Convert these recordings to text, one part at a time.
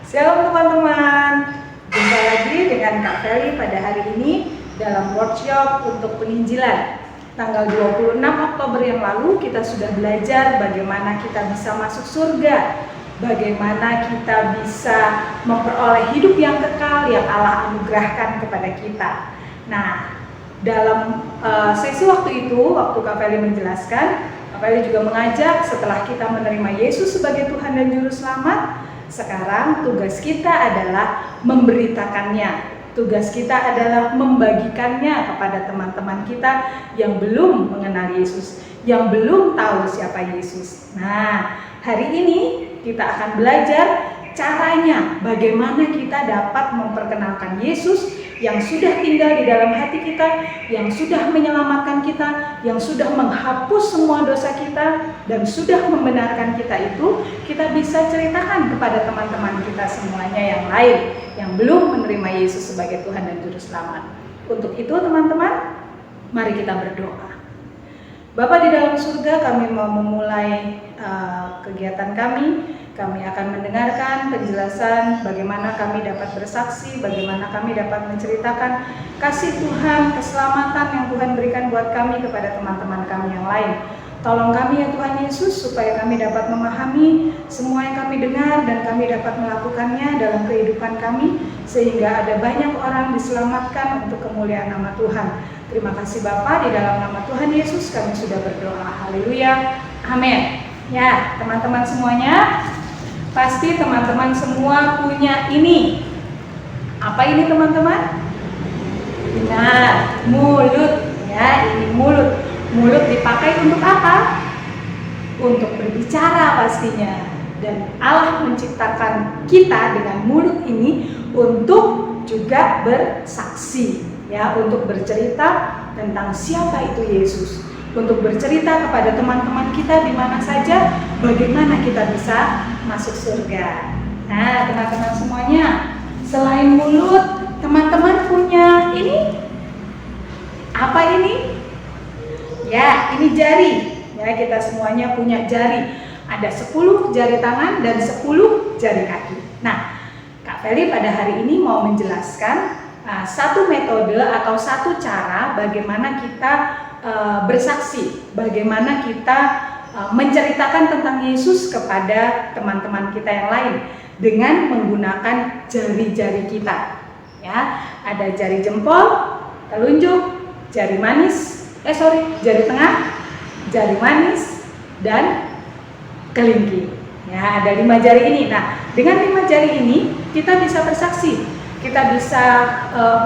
Shalom teman-teman, jumpa lagi dengan Kak Feli pada hari ini dalam workshop untuk penginjilan. Tanggal 26 Oktober yang lalu kita sudah belajar bagaimana kita bisa masuk surga, bagaimana kita bisa memperoleh hidup yang kekal yang Allah anugerahkan kepada kita. Nah, dalam sesi waktu itu, waktu Kak Feli menjelaskan, Kak Feli juga mengajak setelah kita menerima Yesus sebagai Tuhan dan Juru Selamat, sekarang tugas kita adalah memberitakannya. Tugas kita adalah membagikannya kepada teman-teman kita yang belum mengenal Yesus, yang belum tahu siapa Yesus. Nah, hari ini kita akan belajar caranya bagaimana kita dapat memperkenalkan Yesus yang sudah tinggal di dalam hati kita, yang sudah menyelamatkan kita, yang sudah menghapus semua dosa kita, dan sudah membenarkan kita itu, kita bisa ceritakan kepada teman-teman kita semuanya yang lain, yang belum menerima Yesus sebagai Tuhan dan Juru Selamat. Untuk itu teman-teman, mari kita berdoa. Bapa di dalam surga, kami mau memulai kegiatan kami. Kami akan mendengarkan penjelasan bagaimana kami dapat bersaksi, bagaimana kami dapat menceritakan kasih Tuhan, keselamatan yang Tuhan berikan buat kami kepada teman-teman kami yang lain. Tolong kami ya Tuhan Yesus, supaya kami dapat memahami semua yang kami dengar dan kami dapat melakukannya dalam kehidupan kami, sehingga ada banyak orang diselamatkan untuk kemuliaan nama Tuhan. Terima kasih Bapa, di dalam nama Tuhan Yesus kami sudah berdoa. Haleluya, amin. Ya, teman-teman semuanya, pasti teman-teman semua punya ini. Apa ini teman-teman? Benar, mulut. Ya, ini mulut. Mulut dipakai untuk apa? Untuk berbicara pastinya. Dan Allah menciptakan kita dengan mulut ini untuk juga bersaksi, ya, untuk bercerita tentang siapa itu Yesus, untuk bercerita kepada teman-teman kita di mana saja bagaimana kita bisa masuk surga. Nah, teman-teman semuanya, selain mulut, teman-teman punya ini. Apa ini? Ya, ini jari. Ya, kita semuanya punya jari. Ada 10 jari tangan dan 10 jari kaki. Nah, Kak Feli pada hari ini mau menjelaskan satu metode atau satu cara bagaimana kita bersaksi, bagaimana kita menceritakan tentang Yesus kepada teman-teman kita yang lain dengan menggunakan jari-jari kita. Ya, ada jari jempol, telunjuk, jari jari tengah, jari manis, dan kelingking. Ya, ada 5 jari ini. Nah, dengan 5 jari ini kita bisa bersaksi. Kita bisa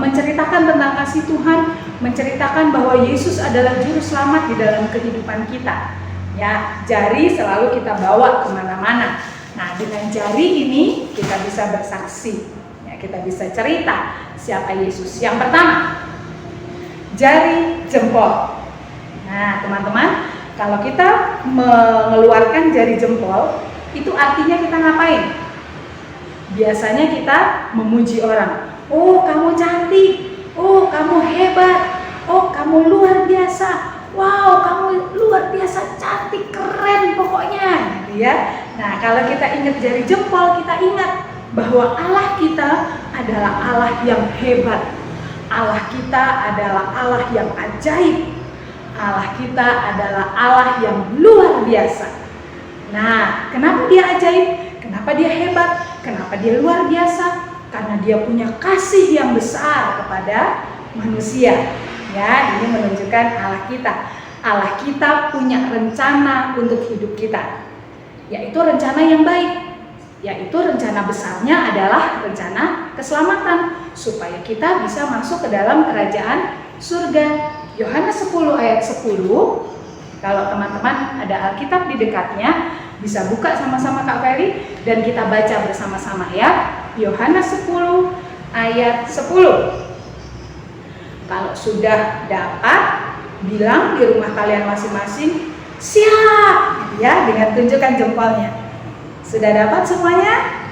menceritakan tentang kasih Tuhan, menceritakan bahwa Yesus adalah Juru Selamat di dalam kehidupan kita. Ya, jari selalu kita bawa kemana-mana. Nah, dengan jari ini kita bisa bersaksi. Ya, kita bisa cerita siapa Yesus. Yang pertama, jari jempol. Nah, teman-teman, kalau kita mengeluarkan jari jempol, itu artinya kita ngapain? Biasanya kita memuji orang. Oh, kamu cantik. Oh, kamu hebat. Oh, kamu luar biasa. Wow, kamu luar biasa cantik, keren pokoknya, gitu ya. Nah, kalau kita ingat jari jempol, kita ingat bahwa Allah kita adalah Allah yang hebat. Allah kita adalah Allah yang ajaib. Allah kita adalah Allah yang luar biasa. Nah, kenapa dia ajaib? Kenapa dia hebat? Kenapa dia luar biasa? Karena dia punya kasih yang besar kepada manusia. Ya, ini menunjukkan Allah kita. Allah kita punya rencana untuk hidup kita, yaitu rencana yang baik. Yaitu rencana besarnya adalah rencana keselamatan, supaya kita bisa masuk ke dalam kerajaan surga. Yohanes 10 ayat 10, kalau teman-teman ada Alkitab di dekatnya, bisa buka sama-sama Kak Feli dan kita baca bersama-sama ya. Yohanes 10 ayat 10. Kalau sudah dapat, bilang di rumah kalian masing-masing, siap, ya, dengan tunjukkan jempolnya. Sudah dapat semuanya?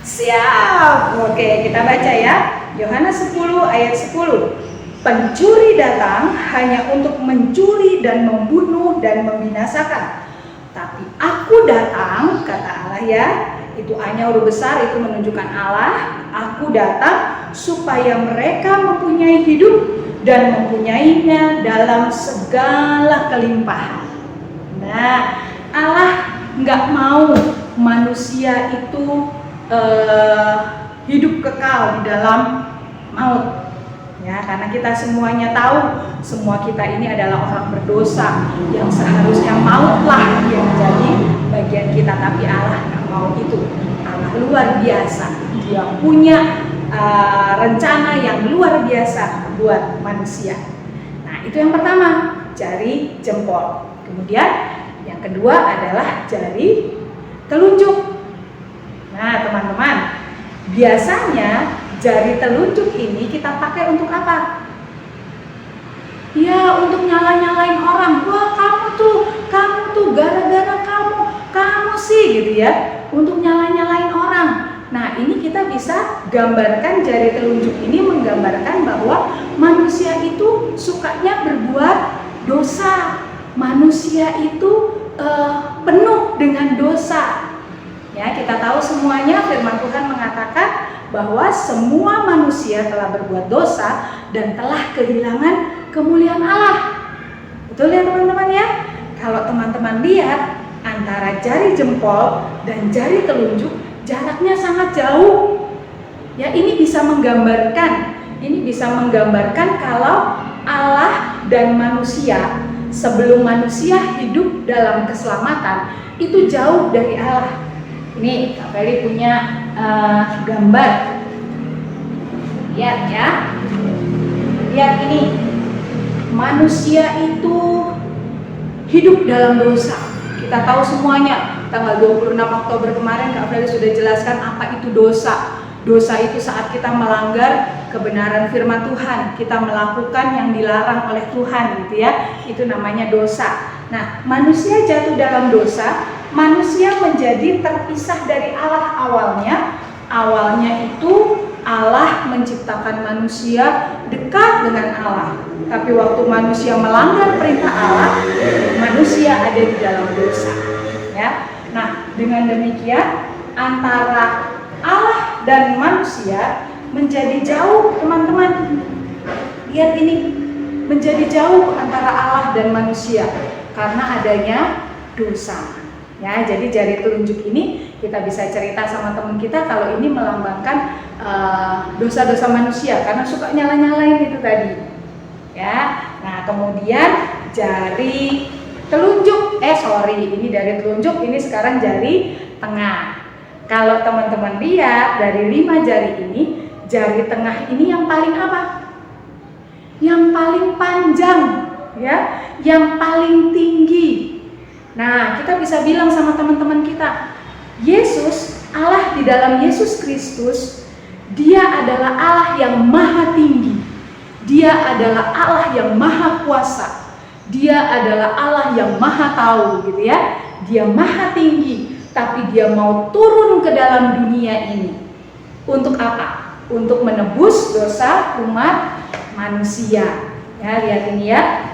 Siap. Oke, kita baca ya. Yohanes 10 ayat 10. Pencuri datang hanya untuk mencuri dan membunuh dan membinasakan. Tapi aku datang, kata Allah ya, Itu A-nya huruf besar, itu menunjukkan Allah. Aku datang supaya mereka mempunyai hidup dan mempunyainya dalam segala kelimpahan. Nah, Allah nggak mau manusia itu hidup kekal di dalam maut. Ya, karena kita semuanya tahu, semua kita ini adalah orang berdosa yang seharusnya mautlah yang menjadi bagian kita, tapi Allah nggak mau itu. Allah luar biasa, Dia punya rencana yang luar biasa buat manusia. Nah, itu yang pertama, jari jempol. Kemudian yang kedua adalah jari telunjuk. Nah, teman-teman, biasanya jari telunjuk ini kita pakai untuk apa? Ya, untuk nyala-nyalain orang. Wah, kamu tuh gara-gara kamu sih gitu ya. Untuk nyala-nyalain orang. Nah, ini kita bisa gambarkan jari telunjuk ini menggambarkan bahwa manusia itu sukanya berbuat dosa. Manusia itu penuh dengan dosa. Ya, kita tahu semuanya firman Tuhan mengatakan bahwa semua manusia telah berbuat dosa dan telah kehilangan kemuliaan Allah. Betul ya teman-teman ya? Kalau teman-teman lihat antara jari jempol dan jari telunjuk jaraknya sangat jauh. Ya, ini bisa menggambarkan kalau Allah dan manusia sebelum manusia hidup dalam keselamatan itu jauh dari Allah. Ini Kak Feli punya gambar. Lihat ya. Lihat ini. Manusia itu hidup dalam dosa. Kita tahu semuanya. Tanggal 26 Oktober kemarin Kak Feli sudah jelaskan apa itu dosa. Dosa itu saat kita melanggar kebenaran firman Tuhan, kita melakukan yang dilarang oleh Tuhan gitu ya. Itu namanya dosa. Nah, manusia jatuh dalam dosa, manusia menjadi terpisah dari Allah awalnya. Awalnya itu Allah menciptakan manusia dekat dengan Allah. Tapi waktu manusia melanggar perintah Allah, manusia ada di dalam dosa. Ya. Nah, dengan demikian antara Allah dan manusia menjadi jauh, teman-teman. Lihat ini, menjadi jauh antara Allah dan manusia karena adanya dosa. Ya, jadi jari telunjuk ini kita bisa cerita sama teman kita kalau ini melambangkan dosa-dosa manusia karena suka nyala-nyalain itu tadi. Ya. Nah, kemudian jari telunjuk, ini dari telunjuk, ini sekarang jari tengah. Kalau teman-teman lihat dari 5 jari ini, jari tengah ini yang paling apa? Yang paling panjang, ya, yang paling tinggi. Nah, kita bisa bilang sama teman-teman kita, Yesus, Allah di dalam Yesus Kristus, Dia adalah Allah yang maha tinggi. Dia adalah Allah yang maha kuasa. Dia adalah Allah yang maha tahu, gitu ya. Dia maha tinggi, tapi Dia mau turun ke dalam dunia ini. Untuk apa? Untuk menebus dosa umat manusia. Ya, lihat ini ya.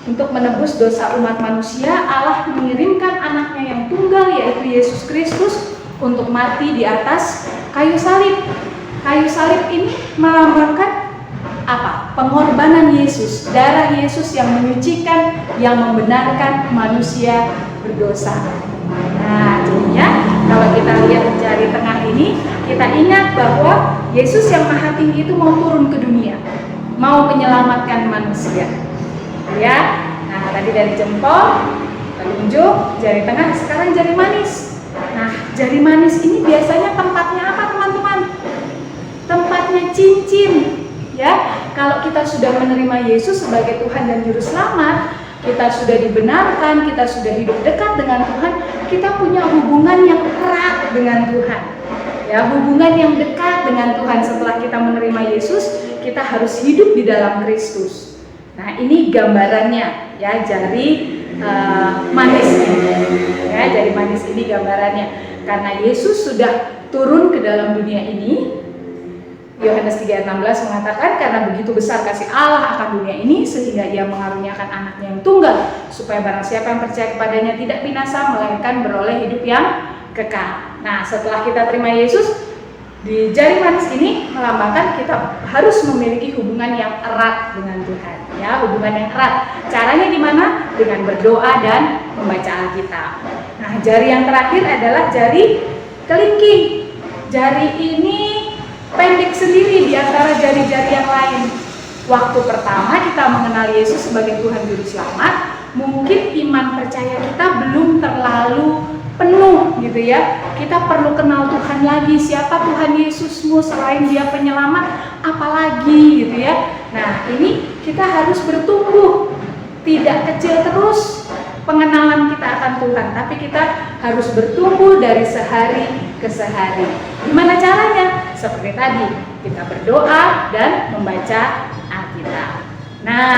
Untuk menebus dosa umat manusia, Allah mengirimkan anaknya yang tunggal, yaitu Yesus Kristus, untuk mati di atas kayu salib. Kayu salib ini melambangkan apa? Pengorbanan Yesus, darah Yesus yang menyucikan, yang membenarkan manusia berdosa. Nah, jadinya kalau kita lihat jari tengah ini, kita ingat bahwa Yesus yang maha tinggi itu mau turun ke dunia, mau menyelamatkan manusia. Ya, nah tadi dari jempol, telunjuk, jari tengah, sekarang jari manis. Nah, jari manis ini biasanya tempatnya apa teman-teman? Tempatnya cincin. Ya, kalau kita sudah menerima Yesus sebagai Tuhan dan Juru Selamat, kita sudah dibenarkan, kita sudah hidup dekat dengan Tuhan, kita punya hubungan yang erat dengan Tuhan. Ya, hubungan yang dekat dengan Tuhan. Setelah kita menerima Yesus, kita harus hidup di dalam Kristus. Nah, ini gambarannya, ya, jari manis ini. Ya, jari manis ini gambarannya. Karena Yesus sudah turun ke dalam dunia ini. Yohanes 3:16 mengatakan, karena begitu besar kasih Allah akan dunia ini sehingga Ia mengaruniakan anaknya yang tunggal supaya barang siapa yang percaya kepadanya tidak binasa melainkan beroleh hidup yang kekal. Nah, setelah kita terima Yesus, di jari manis ini melambangkan kita harus memiliki hubungan yang erat dengan Tuhan, ya, hubungan yang erat. Caranya gimana? Dengan berdoa dan membaca Alkitab. Nah, jari yang terakhir adalah jari kelingking. Jari ini pendek sendiri di antara jari-jari yang lain. Waktu pertama kita mengenal Yesus sebagai Tuhan Juru Selamat, mungkin iman percaya kita belum terlalu penuh gitu ya. Kita perlu kenal Tuhan lagi, siapa Tuhan Yesusmu selain Dia penyelamat, apalagi gitu ya. Nah, ini kita harus bertumbuh, tidak kecil terus pengenalan kita akan Tuhan, tapi kita harus bertumbuh dari sehari ke sehari. Gimana caranya? Seperti tadi, kita berdoa dan membaca Alkitab. Nah,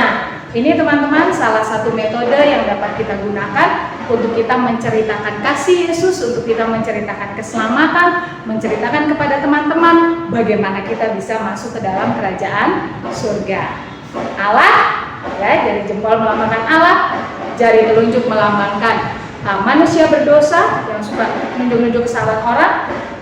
ini teman-teman salah satu metode yang dapat kita gunakan untuk kita menceritakan kasih Yesus, untuk kita menceritakan keselamatan, menceritakan kepada teman-teman bagaimana kita bisa masuk ke dalam kerajaan surga. Allah, ya, jari jempol melambangkan Allah, jari telunjuk melambangkan manusia berdosa yang suka nunjuk-nunjuk kesalahan orang.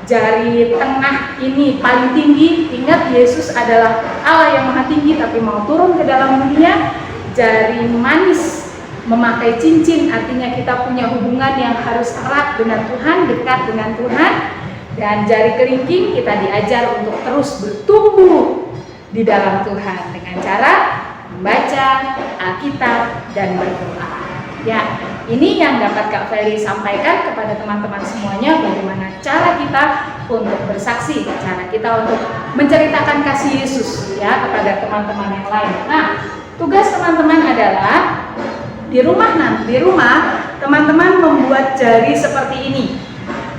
Jari tengah ini paling tinggi, ingat Yesus adalah Allah yang maha tinggi tapi mau turun ke dalam dunia. Jari manis memakai cincin, artinya kita punya hubungan yang harus erat dengan Tuhan, dekat dengan Tuhan. Dan jari kelingking kita diajar untuk terus bertumbuh di dalam Tuhan dengan cara membaca Alkitab dan berdoa. Ya, ini yang dapat Kak Feli sampaikan kepada teman-teman semuanya, bagaimana cara kita untuk bersaksi, cara kita untuk menceritakan kasih Yesus ya kepada teman-teman yang lain. Nah, tugas teman-teman adalah di rumah teman-teman membuat jari seperti ini.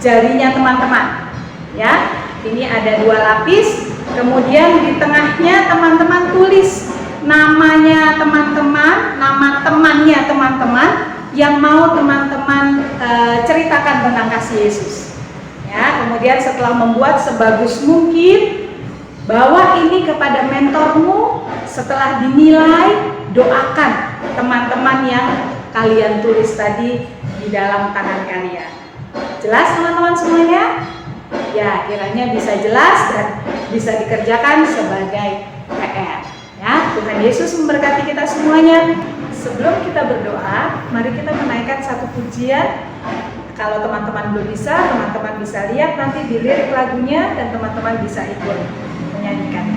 Jarinya teman-teman. Ya. Ini ada 2 lapis, kemudian di tengahnya teman-teman tulis namanya teman-teman, nama temannya teman-teman yang mau teman-teman ceritakan tentang kasih Yesus. Ya, kemudian setelah membuat sebagus mungkin, bawa ini kepada mentormu. Setelah dinilai, doakan teman-teman yang kalian tulis tadi di dalam tangan kalian. Jelas teman-teman semuanya? Ya, kiranya bisa jelas dan bisa dikerjakan sebagai PR. Ya, Tuhan Yesus memberkati kita semuanya. Sebelum kita berdoa, mari kita menaikkan satu pujian. Kalau teman-teman belum bisa, teman-teman bisa lihat nanti di lirik lagunya dan teman-teman bisa ikut menyanyikannya.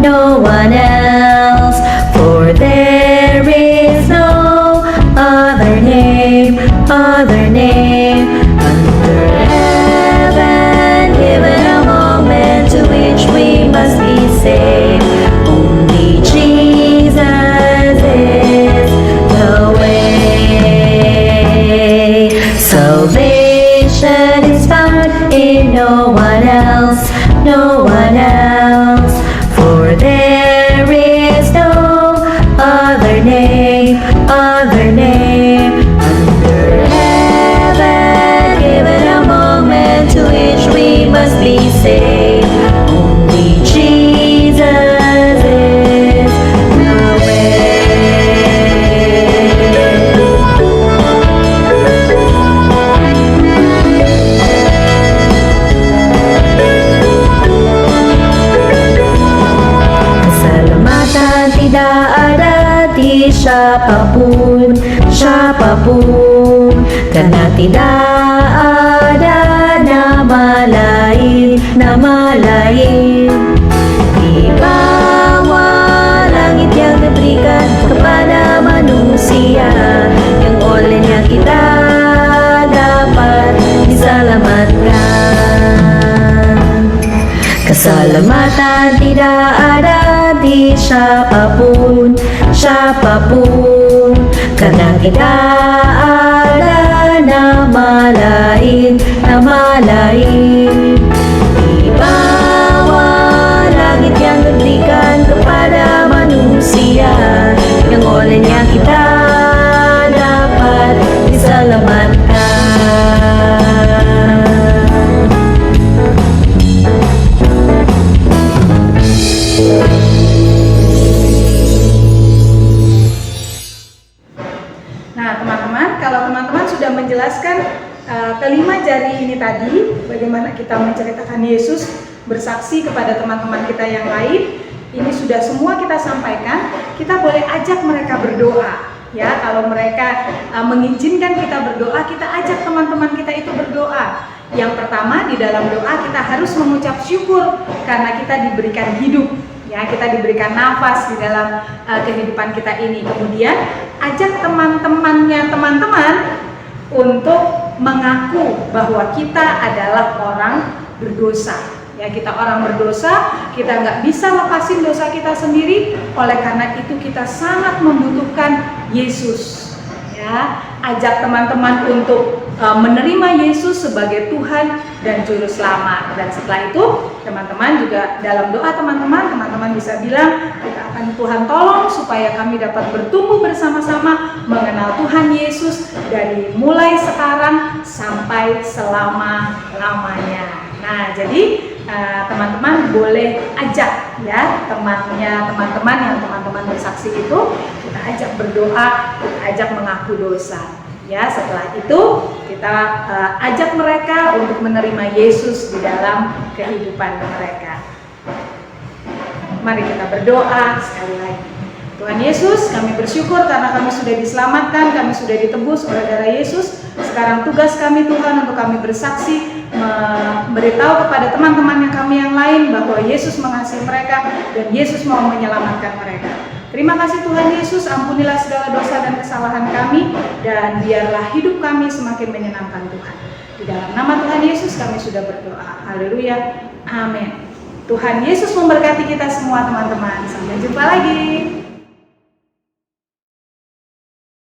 No one else, for there is no other name under heaven, given among men, to which we must be saved. Only Jesus is the way. Salvation is found in no one else, no one else. For there is no other name under heaven, given among men, to which we must be saved. Only Jesus is the tidak ada di siapapun, karena tidak ada nama lain di bawah langit yang diberikan kepada manusia, yang olehnya kita dapat diselamatkan. Keselamatan tidak ada di siapapun, karena tidak ada nama lain di bawah langit yang diberikan kepada manusia, yang olehnya kita Nah, teman-teman, kalau teman-teman sudah menjelaskan kelima jari ini tadi, bagaimana kita menceritakan Yesus, bersaksi kepada teman-teman kita yang lain, ini sudah semua kita sampaikan. Kita boleh ajak mereka berdoa. Ya, kalau mereka mengizinkan kita berdoa, kita ajak teman-teman kita itu berdoa. Yang pertama, di dalam doa kita harus mengucap syukur karena kita diberikan hidup. Ya, kita diberikan nafas di dalam kehidupan kita ini. Kemudian ajak teman-temannya teman-teman untuk mengaku bahwa kita adalah orang berdosa. Ya, kita orang berdosa, kita nggak bisa lepasin dosa kita sendiri. Oleh karena itu kita sangat membutuhkan Yesus. Ya, ajak teman-teman untuk menerima Yesus sebagai Tuhan dan Juru Selamat. Dan setelah itu, teman-teman juga dalam doa teman-teman bisa bilang, kita akan Tuhan tolong supaya kami dapat bertumbuh bersama-sama mengenal Tuhan Yesus dari mulai sekarang sampai selama-lamanya. Nah, jadi teman-teman boleh ajak ya teman-teman yang teman-teman bersaksi itu, kita ajak berdoa, kita ajak mengaku dosa. Ya, setelah itu kita ajak mereka untuk menerima Yesus di dalam kehidupan mereka. Mari kita berdoa sekali lagi. Tuhan Yesus, kami bersyukur karena kami sudah diselamatkan, kami sudah ditebus oleh darah Yesus. Sekarang tugas kami Tuhan untuk kami bersaksi, memberitahu kepada teman-teman kami yang lain bahwa Yesus mengasihi mereka dan Yesus mau menyelamatkan mereka. Terima kasih Tuhan Yesus, ampunilah segala dosa dan kesalahan kami, dan biarlah hidup kami semakin menyenangkan Tuhan. Di dalam nama Tuhan Yesus kami sudah berdoa. Haleluya. Amin. Tuhan Yesus memberkati kita semua teman-teman. Sampai jumpa lagi.